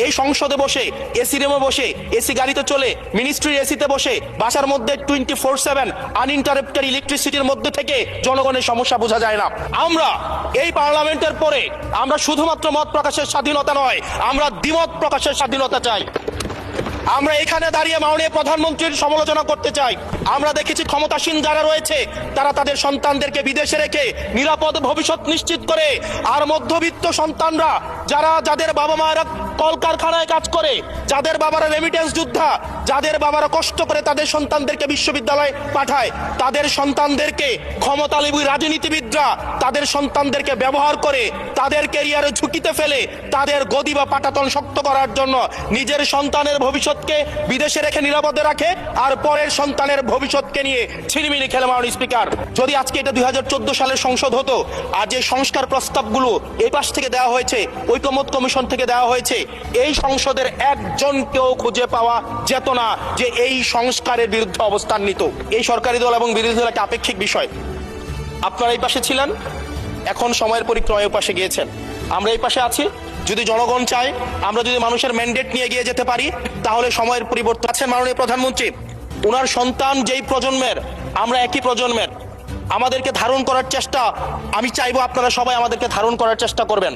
এই সংসদে বসে, এসি রুমে বসে, এসি গাড়িতে চলে, মিনিস্ট্রির এসিতে বসে, বাসার মধ্যে 24/7 আনইন্টারাপ্টেড ইলেকট্রিসিটির মধ্যে থেকে জনগণের সমস্যা বোঝা যায় না। আমরা এই পার্লামেন্টের পরে আমরা শুধুমাত্র মত প্রকাশের স্বাধীনতা নয়, আমরা দ্বিমত প্রকাশের স্বাধীনতা চাই। আমরা এখানে দাঁড়িয়ে মাননীয় প্রধানমন্ত্রীর সমালোচনা করতে চাই। আমরা দেখেছি ক্ষমতাসীন যারা রয়েছে তারা তাদের সন্তানদেরকে বিদেশে রেখে নিরাপদ ভবিষ্যৎ নিশ্চিত করে, আর মধ্যবিত্ত সন্তানরা যাদের বাবা মায়েরা কলকারখানায় কাজ করে, যাদের বাবারা রেমিটেন্স যোদ্ধা, যাদের বাবারা কষ্ট করে তাদের সন্তানদেরকে বিশ্ববিদ্যালয়ে পাঠায়, তাদের সন্তানদেরকে ক্ষমতালোভী রাজনীতিবিদরা তাদের সন্তানদেরকে ব্যবহার করে তাদের ক্যারিয়ারে ঝুঁকিতে ফেলে তাদের গদি বা পাটাতন শক্ত করার জন্য নিজের সন্তানের ভবিষ্যৎকে বিদেশে রেখে নিরাপদে রাখে, আর পরের সন্তানের ভবিষ্যৎকে নিয়ে ছিনিমিনি খেলে। মাননীয় স্পিকার, যদি আজকে এটা 2014 সালের সংসদ হতো, আর যে সংস্কার প্রস্তাবগুলো এই পাশ থেকে দেওয়া হয়েছে, ঐকমত্য কমিশন থেকে দেওয়া হয়েছে, এই সংসদের একজনকেও খুঁজে পাওয়া যেত না যে এই সংস্কারের বিরুদ্ধে অবস্থান নিত। এই সরকারি দল এবং বিরোধী দল একটা আপেক্ষিক বিষয়। আপনারা এই পাশে ছিলেন, এখন সময়ের পরিক্রমায় ওই পাশে গিয়েছেন, আমরা এই পাশে আছি। যদি জনগণ চায়, আমরা যদি মানুষের ম্যান্ডেট নিয়ে এগিয়ে যেতে পারি, তাহলে সময়ের পরিবর্তন আছেন মাননীয় প্রধানমন্ত্রী। ওনার সন্তান যেই প্রজন্মের, আমরা একই প্রজন্মের, আমাদেরকে ধারণ করার চেষ্টা, আমি চাইবো আপনারা সবাই আমাদেরকে ধারণ করার চেষ্টা করবেন।